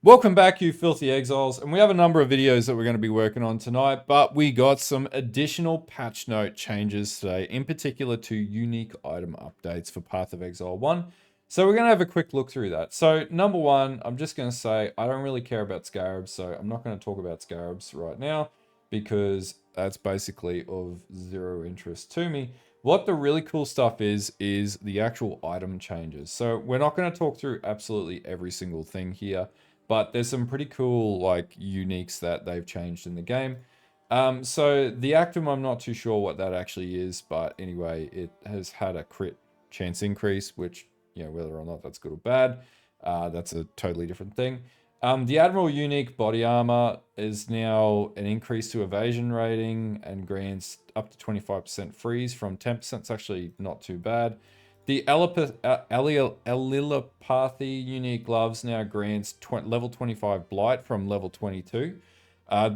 Welcome back, you filthy exiles, and we have a number of videos that we're going to be working on tonight, but we got some additional patch note changes today, in particular to unique item updates for Path of Exile 1. So we're going to have a quick look through that. So number one, I'm just going to say I don't really care about scarabs, so I'm not going to talk about scarabs right now because that's basically of zero interest to me. What the really cool stuff is the actual item changes. So we're not going to talk through absolutely every single thing here, but there's some pretty cool like uniques that they've changed in the game. So the Actum, I'm not too sure what that actually is, but anyway, it has had a crit chance increase, which, you know, whether or not that's good or bad, that's a totally different thing. The Admiral unique body armor is now an increase to evasion rating and grants up to 25% freeze from 10%. It's actually not too bad. The Allelopathy unique gloves now grants level 25 blight from level 22.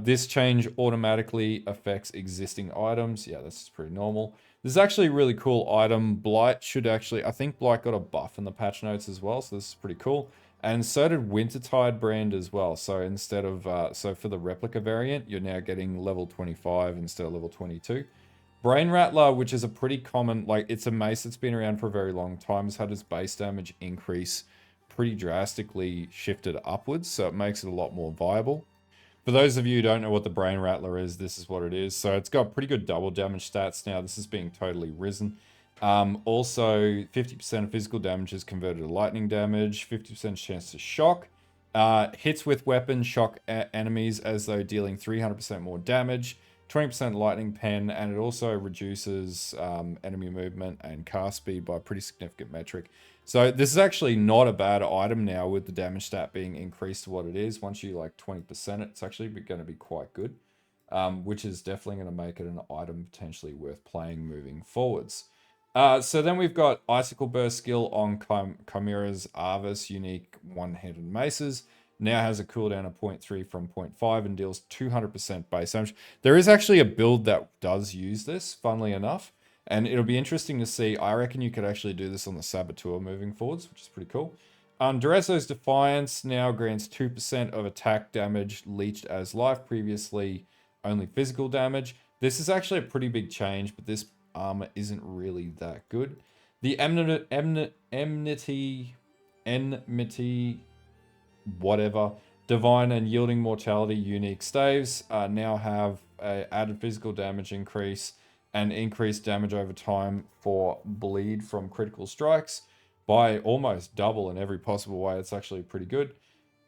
This change automatically affects existing items. Yeah, this is pretty normal. This is actually a really cool item. Blight should actually, I think Blight got a buff in the patch notes as well, so this is pretty cool. And so did Wintertide brand as well. So instead of, so for the replica variant, you're now getting level 25 instead of level 22. Brain Rattler, which is a pretty common, like it's a mace that's been around for a very long time, has had its base damage increase pretty drastically shifted upwards, so it makes it a lot more viable. For those of you who don't know what the Brain Rattler is, this is what it is. So it's got pretty good double damage stats now. This is being totally risen. Also, 50% of physical damage is converted to lightning damage, 50% chance to shock. Hits with weapons shock enemies as though dealing 300% more damage. 20% lightning pen, and it also reduces enemy movement and cast speed by a pretty significant metric. So this is actually not a bad item now with the damage stat being increased to what it is. Once you like 20%, it's actually going to be quite good, which is definitely going to make it an item potentially worth playing moving forwards. So then we've got Icicle Burst skill on Chimera's Arvis unique one-handed maces. Now has a cooldown of 0.3 from 0.5 and deals 200% base damage. There is actually a build that does use this, funnily enough. And it'll be interesting to see. I reckon you could actually do this on the Saboteur moving forwards, which is pretty cool. Durezo's Defiance now grants 2% of attack damage leached as life. Previously, only physical damage. This is actually a pretty big change, but this armor isn't really that good. The Enmity, whatever, divine and yielding mortality unique staves now have a added physical damage increase and increased damage over time for bleed from critical strikes by almost double in every possible way. It's actually pretty good.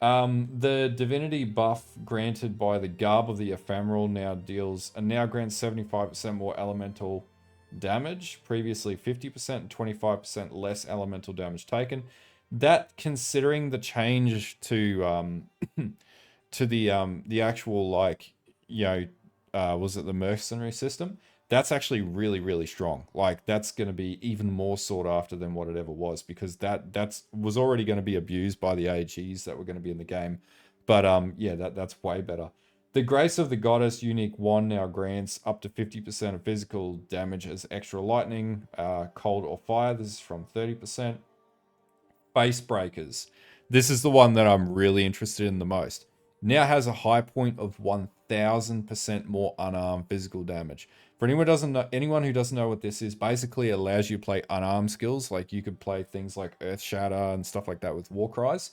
The divinity buff granted by the Garb of the Ephemeral now grants 75% more elemental damage, previously 50% and 25% less elemental damage taken. That, considering the change to to the actual, like, you know, was it the mercenary system? That's actually really strong. Like, that's going to be even more sought after than what it ever was, because that was already going to be abused by the AGs that were going to be in the game. But yeah, that's way better. The Grace of the Goddess unique wand now grants up to 50% of physical damage as extra lightning, cold or fire. This is from 30%. Face Breakers. This is the one that I'm really interested in the most. Now has a high point of 1000% more unarmed physical damage. For anyone who doesn't know what this is, basically it allows you to play unarmed skills. Like you could play things like Earth Shatter and stuff like that with War Cries.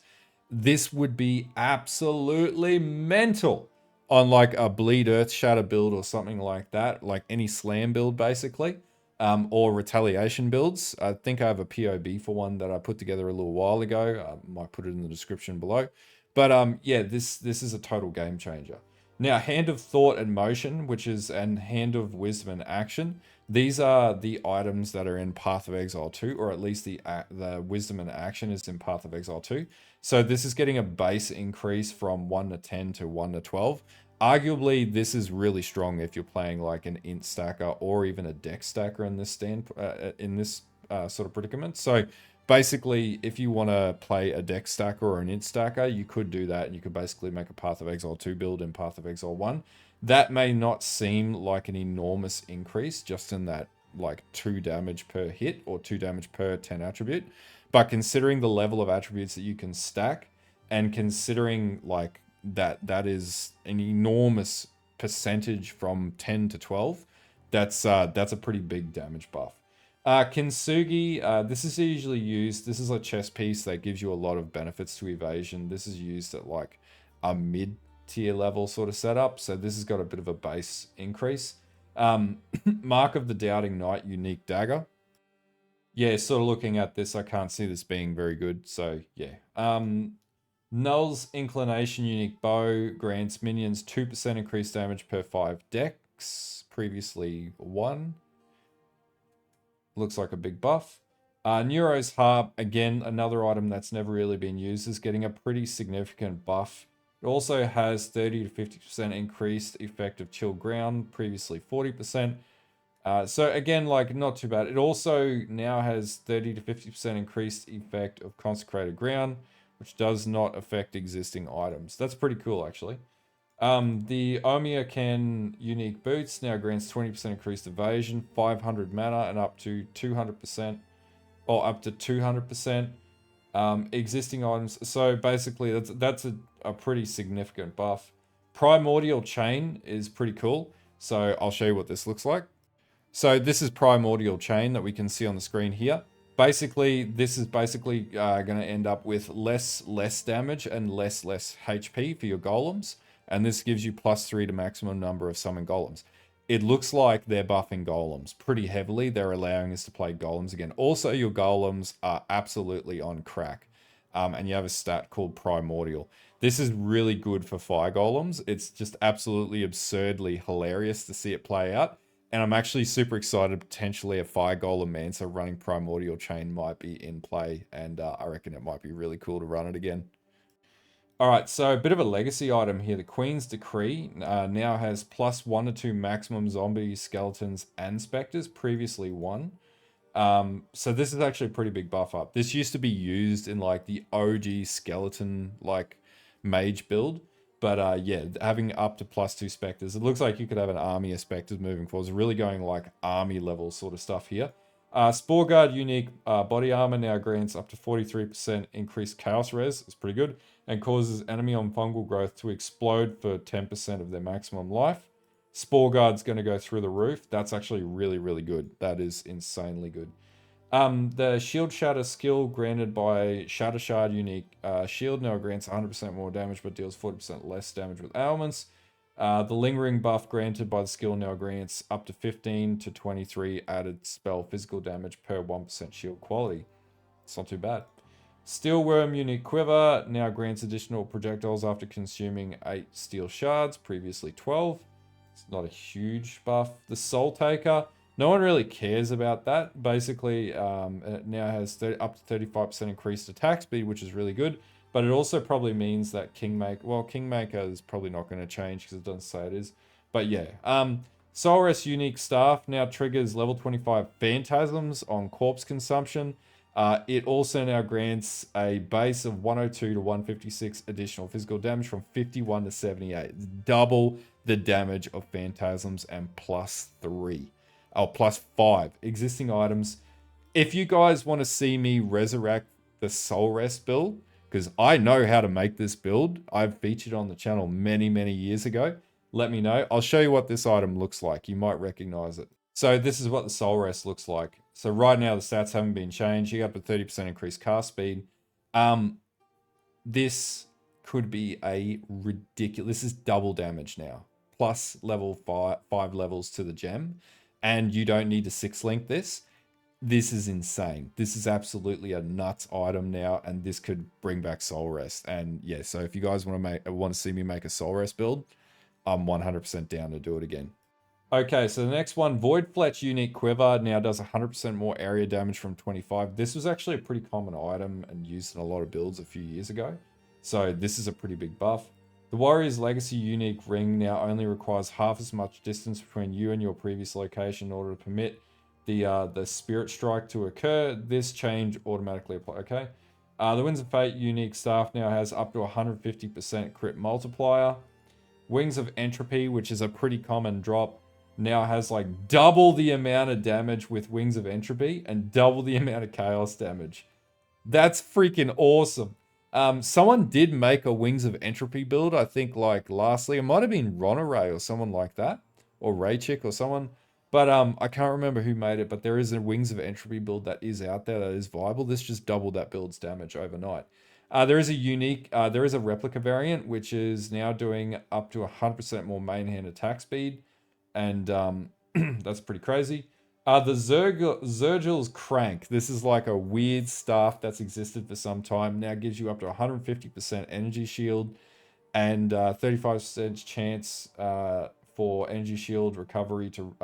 This would be absolutely mental on like a Bleed Earth Shatter build or something like that, like any slam build basically. Or retaliation builds. I think I have a POB for one that I put together a little while ago. I might put it in the description below. But yeah, this is a total game changer. Now, Hand of Thought and Motion, and Hand of Wisdom and Action. These are the items that are in Path of Exile 2, or at least the Wisdom and Action is in Path of Exile 2. So this is getting a base increase from 1 to 10 to 1 to 12. Arguably, this is really strong if you're playing like an int stacker or even a dex stacker in this sort of predicament. So basically, if you want to play a dex stacker or an int stacker, you could do that, and you could basically make a Path of Exile 2 build in Path of Exile 1. That may not seem like an enormous increase just in that like 2 damage per hit or 2 damage per 10 attribute, but considering the level of attributes that you can stack, And considering like that is an enormous percentage from 10 to 12, that's a pretty big damage buff. Kintsugi, this is usually used, this is a chess piece that gives you a lot of benefits to evasion. This is used at like a mid tier level sort of setup, so this has got a bit of a base increase. Mark of the Doubting Knight, unique dagger. Yeah, sort of looking at this, I can't see this being very good, so yeah. Null's Inclination unique bow grants minions 2% increased damage per 5 decks, previously 1. Looks like a big buff. Neuro's Harp, again, another item that's never really been used, is getting a pretty significant buff. It also has 30 to 50% increased effect of Chill Ground, previously 40%. So again, like, not too bad. It also now has 30 to 50% increased effect of Consecrated Ground, which does not affect existing items. That's pretty cool, actually. The Omiya Ken unique boots now grants 20% increased evasion, 500 mana, and up to 200%, or up to 200%. Existing items. So basically, that's a pretty significant buff. Primordial Chain is pretty cool. So I'll show you what this looks like. So this is Primordial Chain that we can see on the screen here. Basically, this is basically going to end up with less damage and less HP for your golems. And this gives you +3 to maximum number of summon golems. It looks like they're buffing golems pretty heavily. They're allowing us to play golems again. Also, your golems are absolutely on crack. And you have a stat called Primordial. This is really good for fire golems. It's just absolutely absurdly hilarious to see it play out. And I'm actually super excited. Potentially a Fire Golem Mancer running Primordial Chain might be in play. And I reckon it might be really cool to run it again. All right, so a bit of a legacy item here. The Queen's Decree now has +1 to 2 maximum zombies, skeletons, and specters. Previously 1. So this is actually a pretty big buff up. This used to be used in like the OG skeleton like mage build. But yeah, having up to +2 specters, it looks like you could have an army of specters moving forward. It's really going like army level sort of stuff here. Spore Guard unique body armor now grants up to 43% increased chaos res. It's pretty good. And causes enemy on fungal growth to explode for 10% of their maximum life. Spore Guard's going to go through the roof. That's actually really, really good. That is insanely good. The Shield Shatter skill granted by Shatter Shard unique shield now grants 100% more damage but deals 40% less damage with ailments. The Lingering buff granted by the skill now grants up to 15 to 23 added spell physical damage per 1% shield quality. It's not too bad. Steelworm unique quiver now grants additional projectiles after consuming 8 steel shards, previously 12. It's not a huge buff. The Soul Taker, no one really cares about that. Basically, it now has up to 35% increased attack speed, which is really good. But it also probably means that Kingmaker is probably not going to change because it doesn't say it is. But yeah, Soulwrest unique staff now triggers level 25 phantasms on corpse consumption. It also now grants a base of 102 to 156 additional physical damage from 51 to 78. Double the damage of phantasms and +3. Oh, +5 existing items. If you guys want to see me resurrect the Soulwrest build, because I know how to make this build, I've featured on the channel many, many years ago, let me know. I'll show you what this item looks like. You might recognize it. So this is what the Soulwrest looks like. So right now the stats haven't been changed. You got up to 30% increased cast speed. This could be a ridiculous. This is double damage now, plus level 5 levels to the gem, and you don't need to 6-link this. This is insane. This is absolutely a nuts item now, and this could bring back Soulwrest. And yeah, so if you guys want to see me make a Soulwrest build, I'm 100% down to do it again. Okay, so the next one, Void Fletch unique quiver now does 100% more area damage from 25. This was actually a pretty common item and used in a lot of builds a few years ago. So this is a pretty big buff. The Warrior's Legacy unique ring now only requires half as much distance between you and your previous location in order to permit the Spirit Strike to occur. This change automatically applies. Okay. The Winds of Fate unique staff now has up to 150% crit multiplier. Wings of Entropy, which is a pretty common drop, now has like double the amount of damage with Wings of Entropy and double the amount of chaos damage. That's freaking awesome. Someone did make a Wings of Entropy build, I think, like lastly. It might have been Ronaray or someone like that, or Raychick or someone. But I can't remember who made it. But there is a Wings of Entropy build that is out there that is viable. This just doubled that build's damage overnight. There is a there is a replica variant which is now doing up to 100% more main hand attack speed, and that's pretty crazy. The Zergil's Crank. This is like a weird staff that's existed for some time. Now gives you up to 150% energy shield and 35% chance for energy shield recovery to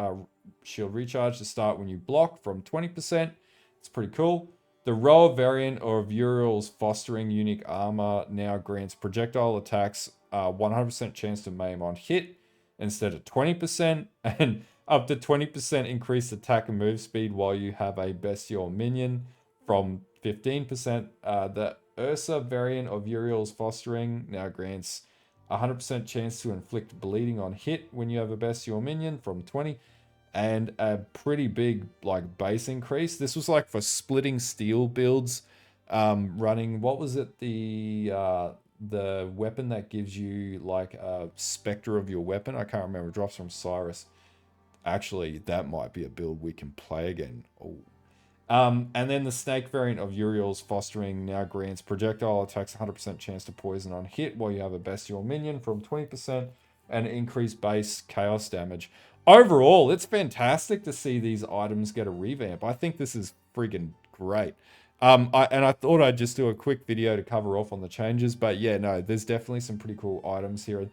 shield recharge to start when you block from 20%. It's pretty cool. The Roa variant of Uriel's Fostering Unique Armor now grants projectile attacks 100% chance to maim on hit instead of 20%, and up to 20% increased attack and move speed while you have a bestial minion from 15%. The Ursa variant of Uriel's Fostering now grants 100% chance to inflict bleeding on hit when you have a bestial minion from 20, and a pretty big like base increase. This was like for splitting steel builds, running, what was it, the weapon that gives you like a specter of your weapon. I can't remember. It drops from Cyrus. Actually, that might be a build we can play again. Oh. And then the snake variant of Uriel's Fostering now grants projectile attacks 100% chance to poison on hit while you have a bestial minion from 20% and increased base chaos damage. Overall, it's fantastic to see these items get a revamp. I think this is friggin' great. I thought I'd just do a quick video to cover off on the changes, but yeah, no, there's definitely some pretty cool items here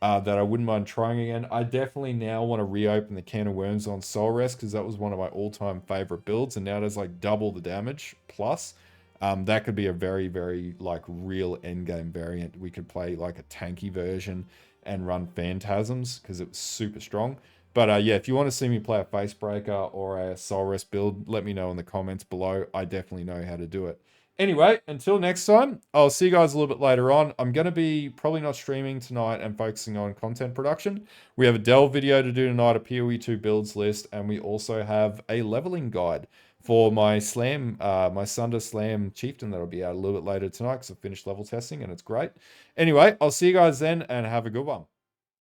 that I wouldn't mind trying again. I definitely now want to reopen the can of worms on Soulwrest because that was one of my all-time favorite builds, and now there's like double the damage plus. That could be a very, very like real endgame variant. We could play like a tanky version and run Phantasms because it was super strong. But yeah, if you want to see me play a Facebreaker or a Soulwrest build, let me know in the comments below. I definitely know how to do it. Anyway, until next time, I'll see you guys a little bit later on. I'm going to be probably not streaming tonight and focusing on content production. We have a delve video to do tonight, a PoE 2 builds list, and we also have a leveling guide for my Slam, my Sunder Slam Chieftain that'll be out a little bit later tonight because I've finished level testing and it's great. Anyway, I'll see you guys then and have a good one.